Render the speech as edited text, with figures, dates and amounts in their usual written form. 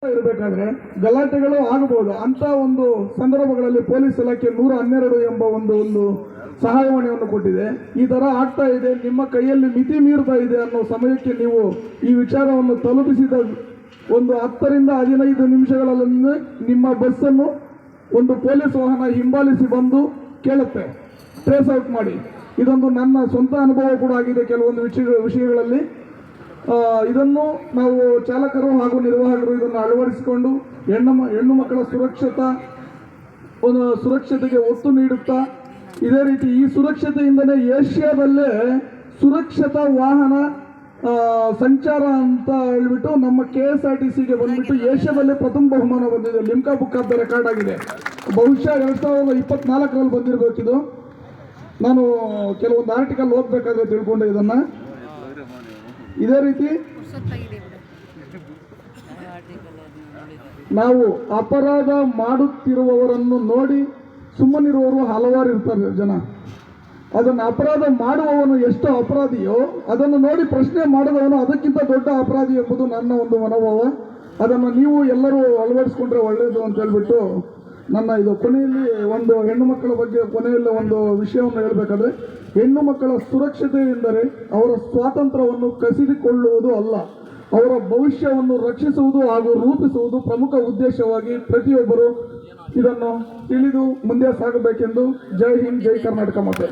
ಇರಬೇಕಾದ್ರೆ ಗಲಾಟೆಗಳು ಆಗಬಹುದು ಅಂತ ಒಂದು ಸಂದರ್ಭಗಳಲ್ಲಿ ಪೊಲೀಸ್ ಇಲಾಖೆ 112 ಎಂಬ ಒಂದು ಸಹಾಯವಾಣಿಯನ್ನು ಕೊಟ್ಟಿದೆ. ಈ ತರ ಆಗ್ತಾ ಇದೆ, ನಿಮ್ಮ ಕೈಯಲ್ಲಿ ಮಿತಿ ಮೀರ್ತಾ ಇದೆ ಅನ್ನೋ ಸಮಯಕ್ಕೆ ನೀವು ಈ ವಿಚಾರವನ್ನು ತಲುಪಿಸಿದ ಒಂದು 10 ರಿಂದ 15 ನಿಮಿಷಗಳಲ್ಲಿ ನಿಮ್ಮ ಬಸ್ಸನ್ನು ಒಂದು ಪೊಲೀಸ್ ವಾಹನ ಹಿಂಬಾಲಿಸಿ ಬಂದು ಕೇಳುತ್ತೆ, ಟ್ರೇಸ್ ಔಟ್ ಮಾಡಿ. ಇದೊಂದು ನನ್ನ ಸ್ವಂತ ಅನುಭವ ಕೂಡ ಆಗಿದೆ ಕೆಲವೊಂದು ವಿಷಯಗಳಲ್ಲಿ. ಇದನ್ನು ನಾವು ಚಾಲಕರು ಹಾಗೂ ನಿರ್ವಾಹಕರು ಇದನ್ನು ಅಳವಡಿಸಿಕೊಂಡು ಹೆಣ್ಣು ಮಕ್ಕಳ ಸುರಕ್ಷತೆಗೆ ಒತ್ತು ನೀಡುತ್ತಾ, ಇದೇ ರೀತಿ ಈ ಸುರಕ್ಷತೆಯಿಂದಲೇ ಏಷ್ಯಾದಲ್ಲೇ ಸುರಕ್ಷಿತ ವಾಹನ ಸಂಚಾರ ಅಂತ ಹೇಳ್ಬಿಟ್ಟು ನಮ್ಮ KSRTCಗೆ ಬಂದ್ಬಿಟ್ಟು ಏಷ್ಯಾದಲ್ಲೇ ಪ್ರಥಮ ಬಹುಮಾನ ಬಂದಿದೆ. Limca book of the record ಆಗಿದೆ. ಬಹುಶಃ 2024ರಲ್ಲಿ ಬಂದಿರಬೇಕಿದು. ನಾನು ಕೆಲವೊಂದು ಆರ್ಟಿಕಲ್ ಓದಬೇಕಾದ್ರೆ ತಿಳ್ಕೊಂಡೆ ಇದನ್ನ. ಇದೇ ರೀತಿ ನಾವು ಅಪರಾಧ ಮಾಡುತ್ತಿರುವವರನ್ನು ನೋಡಿ ಸುಮ್ಮನಿರುವವರು ಹಲವಾರು ಇರ್ತಾರೆ ಜನ. ಅದನ್ನು ಅಪರಾಧ ಮಾಡುವವನು ಎಷ್ಟು ಅಪರಾಧಿಯೋ ಅದನ್ನು ನೋಡಿ ಪ್ರಶ್ನೆ ಮಾಡಿದವನು ಅದಕ್ಕಿಂತ ದೊಡ್ಡ ಅಪರಾಧಿ ಎಂಬುದು ನನ್ನ ಒಂದು ಮನೋಭಾವ. ಅದನ್ನು ನೀವು ಎಲ್ಲರೂ ಅಳವಡಿಸ್ಕೊಂಡ್ರೆ ಒಳ್ಳೆಯದು ಅಂತ ಹೇಳ್ಬಿಟ್ಟು ನನ್ನ ಇದು ಕೊನೆಯಲ್ಲಿ ಒಂದು ಹೆಣ್ಣು ಮಕ್ಕಳ ಬಗ್ಗೆ ಕೊನೆಯಲ್ಲಿ ಒಂದು ವಿಷಯವನ್ನು ಹೇಳಬೇಕಾದ್ರೆ, ಹೆಣ್ಣು ಮಕ್ಕಳ ಸುರಕ್ಷತೆ ಎಂದರೆ ಅವರ ಸ್ವಾತಂತ್ರ್ಯವನ್ನು ಕಸಿದುಕೊಳ್ಳುವುದು ಅಲ್ಲ, ಅವರ ಭವಿಷ್ಯವನ್ನು ರಕ್ಷಿಸುವುದು ಹಾಗೂ ರೂಪಿಸುವುದು ಪ್ರಮುಖ ಉದ್ದೇಶವಾಗಿ ಪ್ರತಿಯೊಬ್ಬರು ಇದನ್ನು ತಿಳಿದು ಮುಂದೆ ಸಾಗಬೇಕೆಂದು ಜೈ ಹಿಂದ್, ಜೈ ಕರ್ನಾಟಕ ಮಾತೆ.